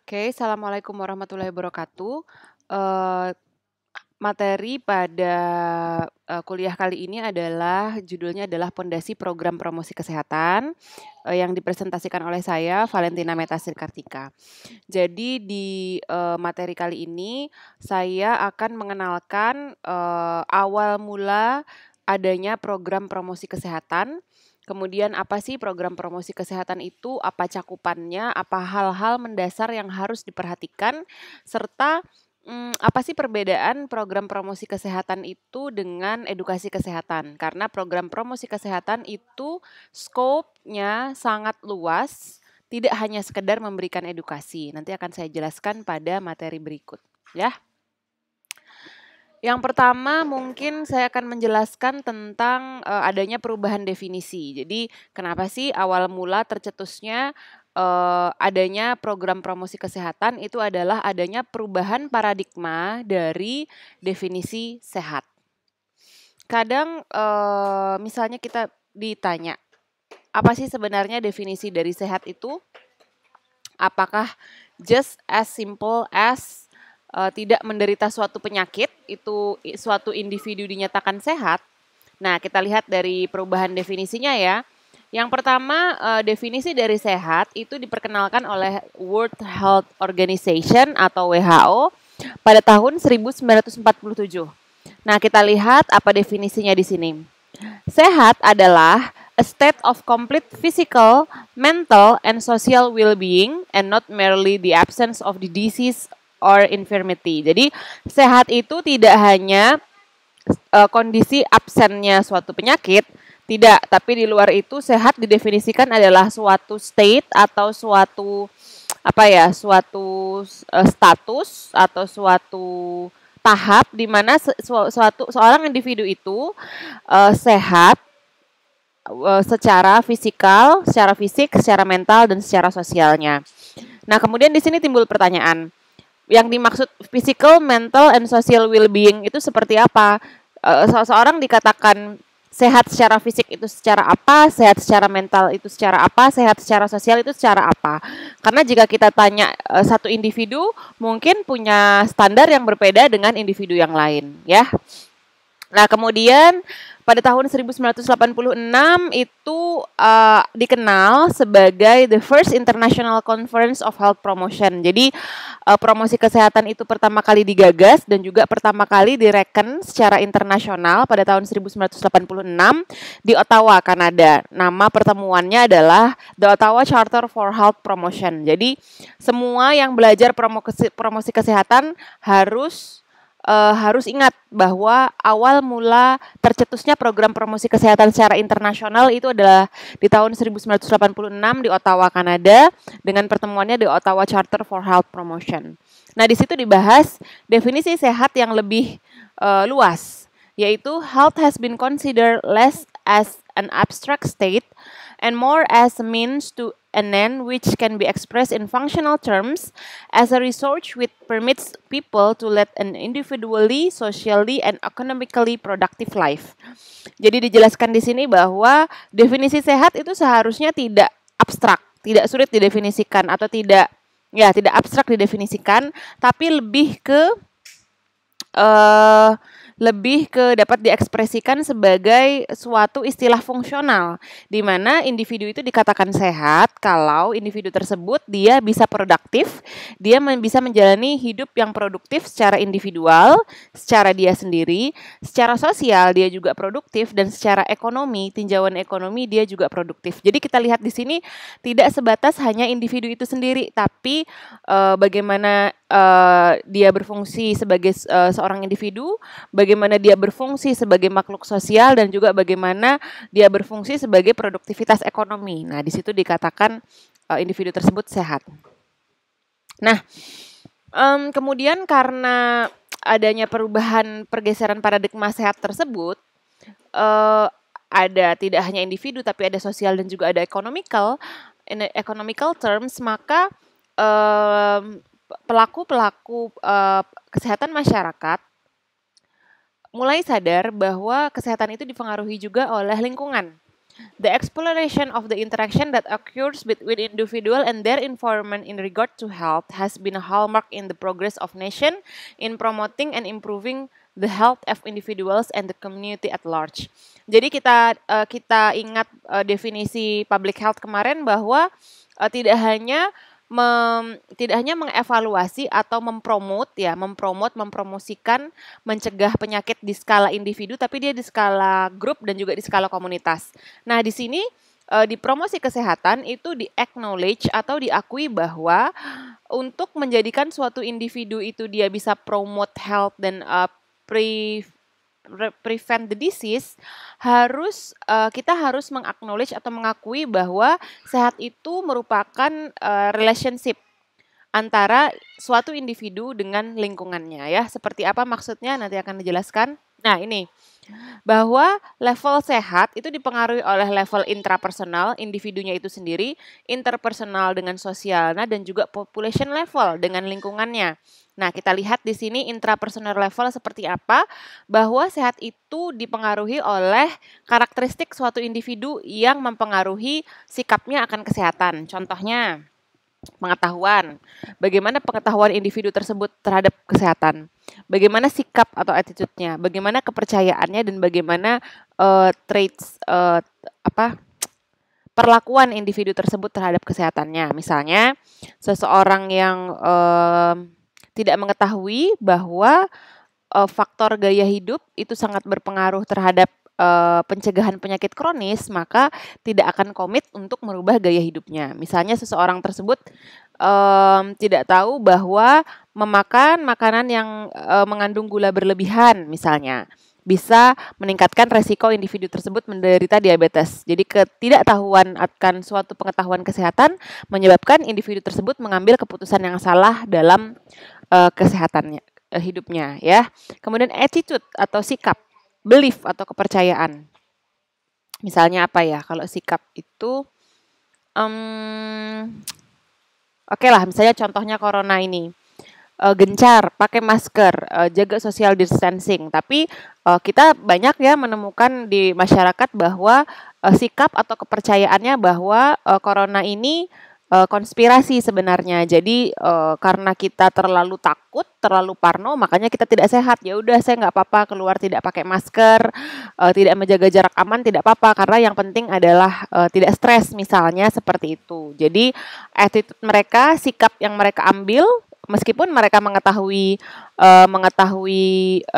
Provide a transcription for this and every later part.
Oke, assalamualaikum warahmatullahi wabarakatuh. Eee, Materi pada kuliah kali ini adalah judulnya adalah Pondasi Program Promosi Kesehatan, yang dipresentasikan oleh saya Valentina Metasri Kartika. Jadi di materi kali ini saya akan mengenalkan awal mula adanya program promosi kesehatan. Kemudian apa sih program promosi kesehatan itu, apa cakupannya, apa hal-hal mendasar yang harus diperhatikan, serta apa sih perbedaan program promosi kesehatan itu dengan edukasi kesehatan? Karena program promosi kesehatan itu scope-nya sangat luas, tidak hanya sekedar memberikan edukasi. Nanti akan saya jelaskan pada materi berikut, ya. Yang pertama mungkin saya akan menjelaskan tentang, adanya perubahan definisi. Jadi kenapa sih awal mula tercetusnya, adanya program promosi kesehatan itu adalah adanya perubahan paradigma dari definisi sehat. Kadang, misalnya kita ditanya, apa sih sebenarnya definisi dari sehat itu? Apakah just as simple as tidak menderita suatu penyakit, itu suatu individu dinyatakan sehat? Nah, kita lihat dari perubahan definisinya ya. Yang pertama, definisi dari sehat itu diperkenalkan oleh World Health Organization atau WHO pada tahun 1947. Nah, kita lihat apa definisinya di sini. Sehat adalah a state of complete physical, mental, and social well-being and not merely the absence of the disease or infirmity. Jadi, sehat itu tidak hanya kondisi absennya suatu penyakit, tidak, tapi di luar itu sehat didefinisikan adalah suatu state atau suatu suatu status atau suatu tahap di mana seorang individu itu sehat secara fisikal, secara fisik, secara mental dan secara sosialnya. Nah, kemudian di sini timbul pertanyaan, yang dimaksud physical, mental, and social well-being itu seperti apa? Seseorang dikatakan sehat secara fisik itu secara apa, sehat secara mental itu secara apa, sehat secara sosial itu secara apa. Karena jika kita tanya satu individu, mungkin punya standar yang berbeda dengan individu yang lain, ya. Nah, kemudian pada tahun 1986 itu dikenal sebagai the first International Conference of Health Promotion. Jadi promosi kesehatan itu pertama kali digagas dan juga pertama kali direken secara internasional pada tahun 1986 di Ottawa, Kanada. Nama pertemuannya adalah The Ottawa Charter for Health Promotion. Jadi semua yang belajar promosi kesehatan harus ingat bahwa awal mula tercetusnya program promosi kesehatan secara internasional itu adalah di tahun 1986 di Ottawa, Kanada, dengan pertemuannya di Ottawa Charter for Health Promotion. Nah, di situ dibahas definisi sehat yang lebih luas, yaitu health has been considered less as an abstract state and more as a means to an end which can be expressed in functional terms as a resource which permits people to lead an individually, socially, and economically productive life. Jadi dijelaskan di sini bahwa definisi sehat itu seharusnya tidak abstrak, tidak sulit didefinisikan atau tidak abstrak didefinisikan, tapi lebih ke dapat diekspresikan sebagai suatu istilah fungsional, di mana individu itu dikatakan sehat kalau individu tersebut dia bisa produktif, dia bisa menjalani hidup yang produktif secara individual, secara dia sendiri, secara sosial dia juga produktif, dan secara ekonomi, tinjauan ekonomi dia juga produktif. Jadi kita lihat di sini tidak sebatas hanya individu itu sendiri, tapi bagaimana dia berfungsi sebagai seorang individu, bagaimana dia berfungsi sebagai makhluk sosial, dan juga bagaimana dia berfungsi sebagai produktivitas ekonomi. Nah, di situ dikatakan individu tersebut sehat. Nah, kemudian karena adanya perubahan pergeseran paradigma sehat tersebut, ada tidak hanya individu tapi ada sosial dan juga ada economical. In economical terms, maka pelaku-pelaku kesehatan masyarakat mulai sadar bahwa kesehatan itu dipengaruhi juga oleh lingkungan. The exploration of the interaction that occurs between individual and their environment in regard to health has been a hallmark in the progress of nation in promoting and improving the health of individuals and the community at large. Jadi kita ingat definisi public health kemarin bahwa tidak hanya mengevaluasi atau mempromosikan, mencegah penyakit di skala individu, tapi dia di skala grup dan juga di skala komunitas. Nah, di sini di promosi kesehatan itu di-acknowledge atau diakui bahwa untuk menjadikan suatu individu itu dia bisa promote health dan prevent the disease, kita harus mengaknowledge atau mengakui bahwa sehat itu merupakan relationship antara suatu individu dengan lingkungannya ya. Seperti apa maksudnya nanti akan dijelaskan. Nah, ini bahwa level sehat itu dipengaruhi oleh level intrapersonal, individunya itu sendiri, interpersonal dengan sosial, dan juga population level dengan lingkungannya. Nah, kita lihat di sini intrapersonal level seperti apa, bahwa sehat itu dipengaruhi oleh karakteristik suatu individu yang mempengaruhi sikapnya akan kesehatan. Contohnya, pengetahuan. Bagaimana pengetahuan individu tersebut terhadap kesehatan? Bagaimana sikap atau attitude-nya? Bagaimana kepercayaannya dan bagaimana traits perlakuan individu tersebut terhadap kesehatannya? Misalnya, seseorang yang tidak mengetahui bahwa faktor gaya hidup itu sangat berpengaruh terhadap pencegahan penyakit kronis, maka tidak akan komit untuk merubah gaya hidupnya. Misalnya seseorang tersebut tidak tahu bahwa memakan makanan yang mengandung gula berlebihan misalnya bisa meningkatkan resiko individu tersebut menderita diabetes. Jadi ketidaktahuan akan suatu pengetahuan kesehatan menyebabkan individu tersebut mengambil keputusan yang salah dalam kesehatannya, hidupnya ya. Kemudian attitude atau sikap, belief atau kepercayaan. Misalnya apa ya? Kalau sikap itu oke lah, misalnya contohnya corona ini. Gencar, pakai masker, jaga social distancing. Tapi kita banyak ya menemukan di masyarakat bahwa sikap atau kepercayaannya bahwa corona ini konspirasi sebenarnya. Jadi karena kita terlalu takut, terlalu parno, makanya kita tidak sehat. Ya udah, saya nggak apa-apa keluar tidak pakai masker, tidak menjaga jarak aman, tidak apa-apa. Karena yang penting adalah tidak stres misalnya seperti itu. Jadi attitude mereka, sikap yang mereka ambil, meskipun mereka mengetahui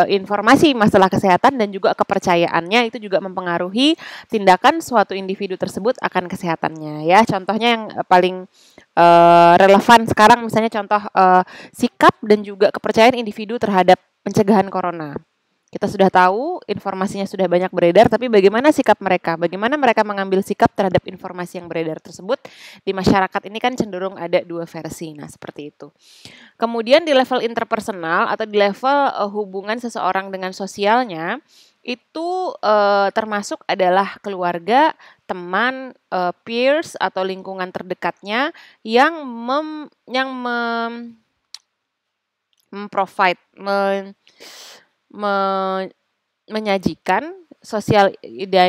informasi masalah kesehatan dan juga kepercayaannya, itu juga mempengaruhi tindakan suatu individu tersebut akan kesehatannya ya. Contohnya yang paling relevan sekarang misalnya contoh sikap dan juga kepercayaan individu terhadap pencegahan corona. Kita sudah tahu informasinya sudah banyak beredar, tapi bagaimana sikap mereka? Bagaimana mereka mengambil sikap terhadap informasi yang beredar tersebut? Di masyarakat ini kan cenderung ada dua versi. Nah, seperti itu. Kemudian di level interpersonal atau di level hubungan seseorang dengan sosialnya, itu termasuk adalah keluarga, teman, peers atau lingkungan terdekatnya yang memprovide, menyajikan social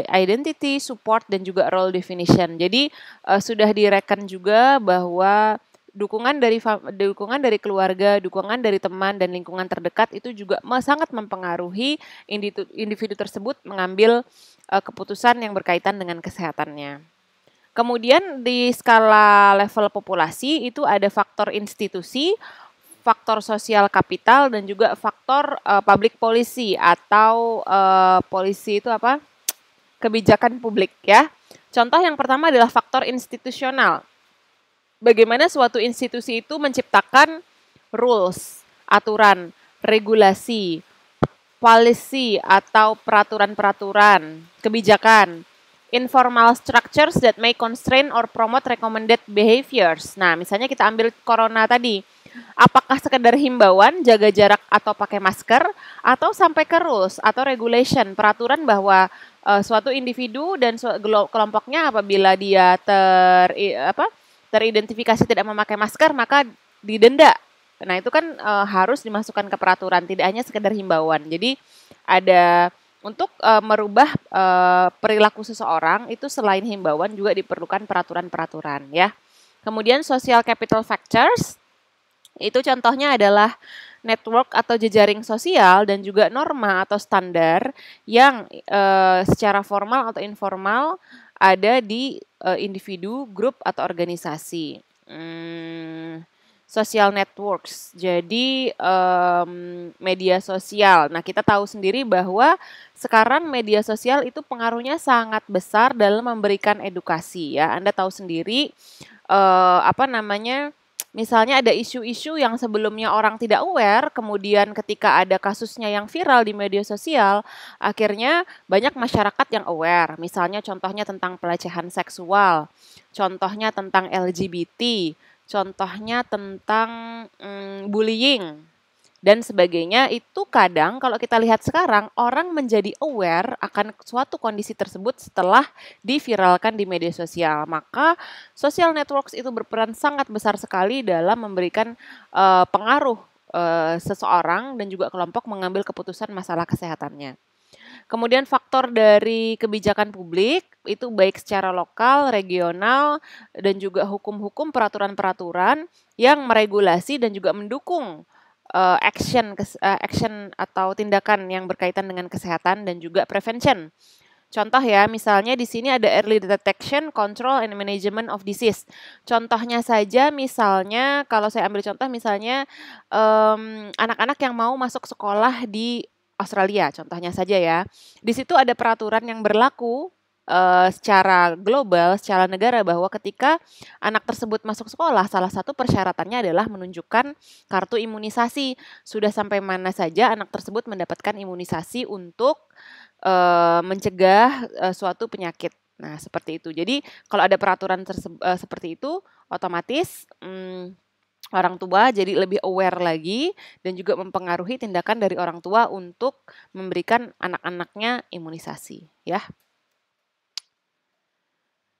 identity, support, dan juga role definition. Jadi sudah direken juga bahwa dukungan dari keluarga, dukungan dari teman dan lingkungan terdekat itu juga sangat mempengaruhi individu tersebut mengambil keputusan yang berkaitan dengan kesehatannya. Kemudian di skala level populasi itu ada faktor institusi, faktor sosial kapital, dan juga faktor public policy atau policy itu apa? Kebijakan publik ya. Contoh yang pertama adalah faktor institusional. Bagaimana suatu institusi itu menciptakan rules, aturan, regulasi, policy atau peraturan-peraturan, kebijakan, informal structures that may constrain or promote recommended behaviors. Nah, misalnya kita ambil corona tadi. Apakah sekedar himbauan, jaga jarak atau pakai masker, atau sampai ke rules atau regulation, peraturan bahwa suatu individu dan kelompoknya apabila dia teridentifikasi tidak memakai masker maka didenda. Nah, itu kan harus dimasukkan ke peraturan, tidak hanya sekedar himbauan. Jadi ada Untuk merubah perilaku seseorang itu selain himbauan juga diperlukan peraturan-peraturan ya. Kemudian social capital factors itu contohnya adalah network atau jejaring sosial dan juga norma atau standar yang secara formal atau informal ada di individu, grup atau organisasi. Social networks, jadi media sosial. Nah, kita tahu sendiri bahwa sekarang media sosial itu pengaruhnya sangat besar dalam memberikan edukasi ya. Anda tahu sendiri misalnya ada isu-isu yang sebelumnya orang tidak aware, kemudian ketika ada kasusnya yang viral di media sosial, akhirnya banyak masyarakat yang aware. Misalnya contohnya tentang pelecehan seksual, contohnya tentang LGBT, contohnya tentang bullying dan sebagainya. Itu kadang kalau kita lihat sekarang orang menjadi aware akan suatu kondisi tersebut setelah diviralkan di media sosial. Maka social networks itu berperan sangat besar sekali dalam memberikan pengaruh seseorang dan juga kelompok mengambil keputusan masalah kesehatannya. Kemudian faktor dari kebijakan publik itu baik secara lokal, regional, dan juga hukum-hukum peraturan-peraturan yang meregulasi dan juga mendukung action atau tindakan yang berkaitan dengan kesehatan dan juga prevention. Contoh ya, misalnya di sini ada early detection, control, and management of disease. Contohnya saja misalnya, kalau saya ambil contoh misalnya anak-anak yang mau masuk sekolah di Australia, contohnya saja ya. Di situ ada peraturan yang berlaku secara global, secara negara bahwa ketika anak tersebut masuk sekolah, salah satu persyaratannya adalah menunjukkan kartu imunisasi. Sudah sampai mana saja anak tersebut mendapatkan imunisasi untuk mencegah suatu penyakit. Nah, seperti itu. Jadi, kalau ada peraturan seperti itu, otomatis orang tua jadi lebih aware lagi dan juga mempengaruhi tindakan dari orang tua untuk memberikan anak-anaknya imunisasi, ya.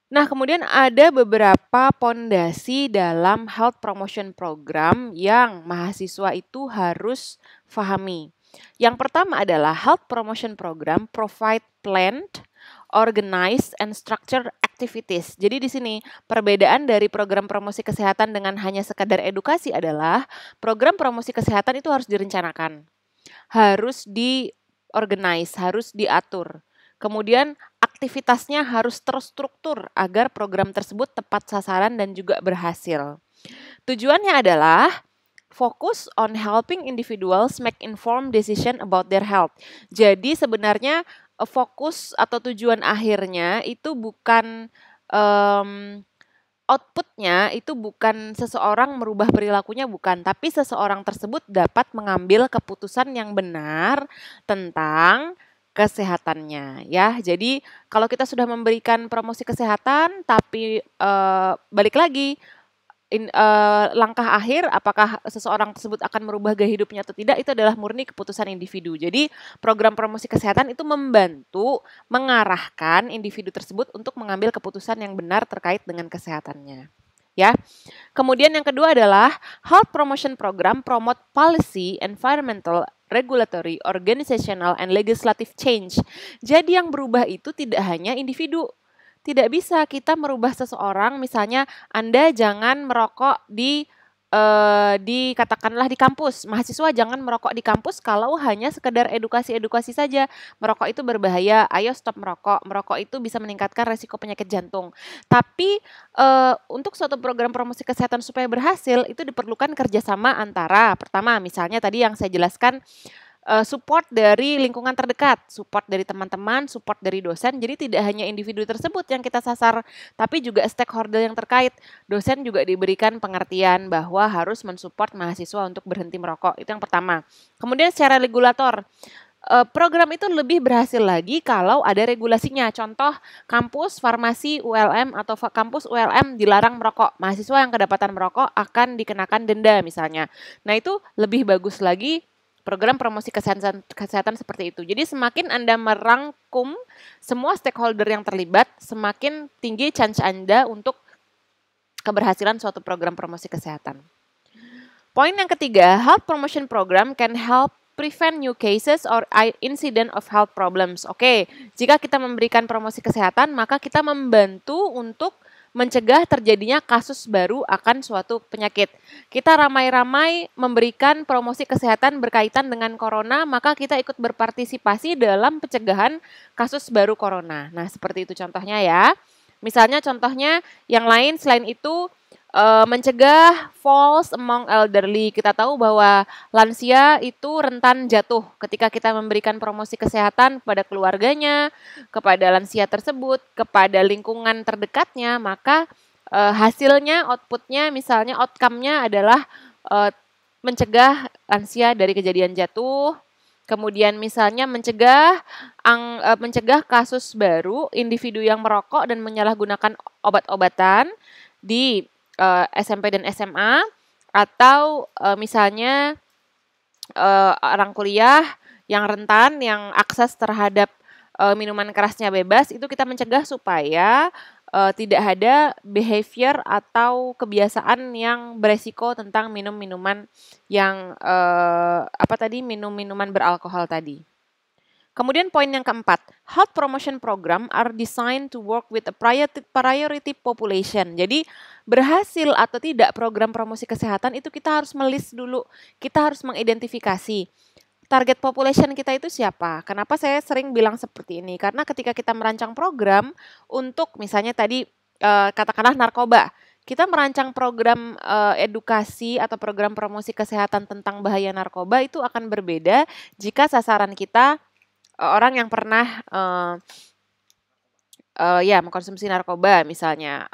Nah, kemudian ada beberapa pondasi dalam health promotion program yang mahasiswa itu harus pahami. Yang pertama adalah health promotion program provide planned, organized, and structured activities. Jadi di sini perbedaan dari program promosi kesehatan dengan hanya sekadar edukasi adalah program promosi kesehatan itu harus direncanakan, harus diorganize, harus diatur. Kemudian aktivitasnya harus terstruktur agar program tersebut tepat sasaran dan juga berhasil. Tujuannya adalah fokus on helping individuals make informed decision about their health. Jadi sebenarnya fokus atau tujuan akhirnya itu bukan outputnya itu bukan seseorang merubah perilakunya, bukan, tapi seseorang tersebut dapat mengambil keputusan yang benar tentang kesehatannya ya. Jadi kalau kita sudah memberikan promosi kesehatan tapi balik lagi langkah akhir apakah seseorang tersebut akan merubah gaya hidupnya atau tidak itu adalah murni keputusan individu. Jadi program promosi kesehatan itu membantu mengarahkan individu tersebut untuk mengambil keputusan yang benar terkait dengan kesehatannya. Ya. Kemudian yang kedua adalah health promotion program promote policy, environmental, regulatory, organizational, and legislative change. Jadi yang berubah itu tidak hanya individu. Tidak bisa kita merubah seseorang, misalnya Anda jangan merokok katakanlah di kampus. Mahasiswa jangan merokok di kampus kalau hanya sekedar edukasi-edukasi saja. Merokok itu berbahaya, ayo stop merokok. Merokok itu bisa meningkatkan resiko penyakit jantung. Tapi untuk suatu program promosi kesehatan supaya berhasil, itu diperlukan kerjasama antara, pertama misalnya tadi yang saya jelaskan, support dari lingkungan terdekat, support dari teman-teman, support dari dosen. Jadi tidak hanya individu tersebut yang kita sasar, tapi juga stakeholder yang terkait. Dosen juga diberikan pengertian bahwa harus mensupport mahasiswa untuk berhenti merokok. Itu yang pertama. Kemudian secara regulator, program itu lebih berhasil lagi kalau ada regulasinya. Contoh, kampus farmasi ULM atau kampus ULM dilarang merokok. Mahasiswa yang kedapatan merokok akan dikenakan denda misalnya. Nah itu lebih bagus lagi program promosi kesehatan seperti itu. Jadi semakin Anda merangkum semua stakeholder yang terlibat, semakin tinggi chance Anda untuk keberhasilan suatu program promosi kesehatan. Poin yang ketiga, health promotion program can help prevent new cases or incident of health problems. Oke, jika kita memberikan promosi kesehatan, maka kita membantu untuk mencegah terjadinya kasus baru akan suatu penyakit. Kita ramai-ramai memberikan promosi kesehatan berkaitan dengan corona, maka kita ikut berpartisipasi dalam pencegahan kasus baru corona. Nah, seperti itu contohnya ya. Misalnya contohnya yang lain selain itu mencegah falls among elderly. Kita tahu bahwa lansia itu rentan jatuh ketika kita memberikan promosi kesehatan kepada keluarganya, kepada lansia tersebut, kepada lingkungan terdekatnya, maka hasilnya, outputnya, misalnya outcome-nya adalah mencegah lansia dari kejadian jatuh. Kemudian misalnya mencegah kasus baru individu yang merokok dan menyalahgunakan obat-obatan di SMP dan SMA, atau misalnya orang kuliah yang rentan, yang akses terhadap minuman kerasnya bebas, itu kita mencegah supaya tidak ada behavior atau kebiasaan yang beresiko tentang minum-minuman yang minum-minuman beralkohol tadi. Kemudian poin yang keempat, health promotion program are designed to work with a priority population. Jadi berhasil atau tidak program promosi kesehatan itu kita harus melis dulu, kita harus mengidentifikasi target population kita itu siapa. Kenapa saya sering bilang seperti ini? Karena ketika kita merancang program untuk misalnya tadi katakanlah narkoba, kita merancang program edukasi atau program promosi kesehatan tentang bahaya narkoba itu akan berbeda jika sasaran kita orang yang pernah mengkonsumsi narkoba misalnya,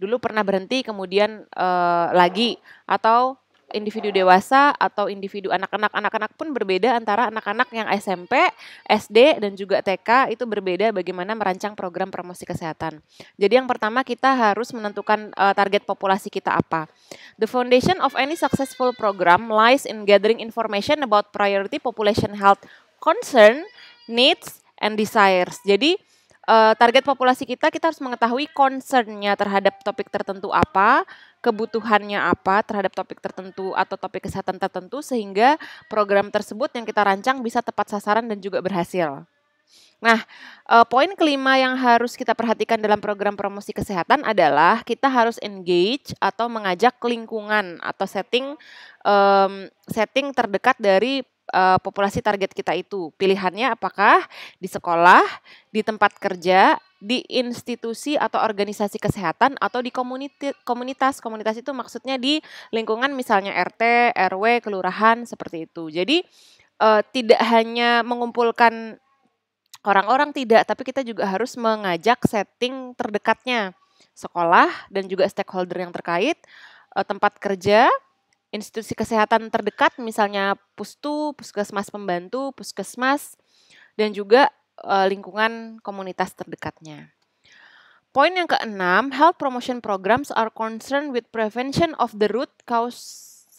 dulu pernah berhenti kemudian lagi, atau individu dewasa atau individu anak-anak pun berbeda antara anak-anak yang SMP, SD dan juga TK, itu berbeda bagaimana merancang program promosi kesehatan. Jadi yang pertama kita harus menentukan target populasi kita apa. The foundation of any successful program lies in gathering information about priority population health concern, needs, and desires. Jadi target populasi kita harus mengetahui concern-nya terhadap topik tertentu apa, kebutuhannya apa terhadap topik tertentu atau topik kesehatan tertentu, sehingga program tersebut yang kita rancang bisa tepat sasaran dan juga berhasil. Nah, poin kelima yang harus kita perhatikan dalam program promosi kesehatan adalah kita harus engage atau mengajak lingkungan atau setting terdekat dari populasi target kita itu. Pilihannya apakah di sekolah, di tempat kerja, di institusi atau organisasi kesehatan, atau di komunitas. Komunitas itu maksudnya di lingkungan misalnya RT, RW, kelurahan, seperti itu. Jadi tidak hanya mengumpulkan orang-orang, tidak, tapi kita juga harus mengajak setting terdekatnya. Sekolah dan juga stakeholder yang terkait, tempat kerja, institusi kesehatan terdekat misalnya pustu, puskesmas pembantu, puskesmas, dan juga lingkungan komunitas terdekatnya. Poin yang keenam, health promotion programs are concerned with prevention of the root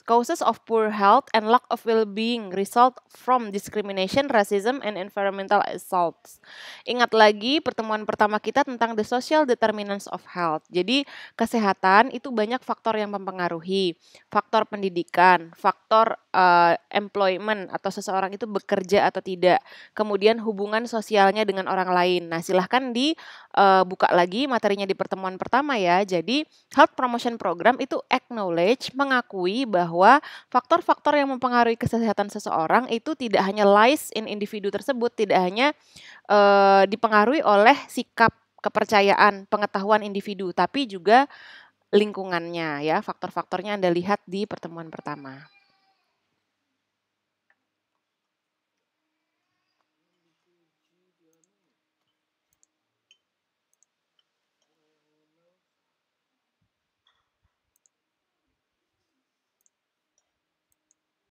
causes of poor health and lack of well-being result from discrimination, racism, and environmental assaults. Ingat lagi pertemuan pertama kita tentang the social determinants of health. Jadi kesehatan itu banyak faktor yang mempengaruhi. Faktor pendidikan, faktor employment atau seseorang itu bekerja atau tidak. Kemudian hubungan sosialnya dengan orang lain. Nah, silahkan dibuka lagi materinya di pertemuan pertama ya. Jadi health promotion program itu acknowledge, mengakui bahwa faktor-faktor yang mempengaruhi kesehatan seseorang itu tidak hanya lies in individu tersebut, tidak hanya dipengaruhi oleh sikap, kepercayaan, pengetahuan individu, tapi juga lingkungannya ya. Faktor-faktornya Anda lihat di pertemuan pertama.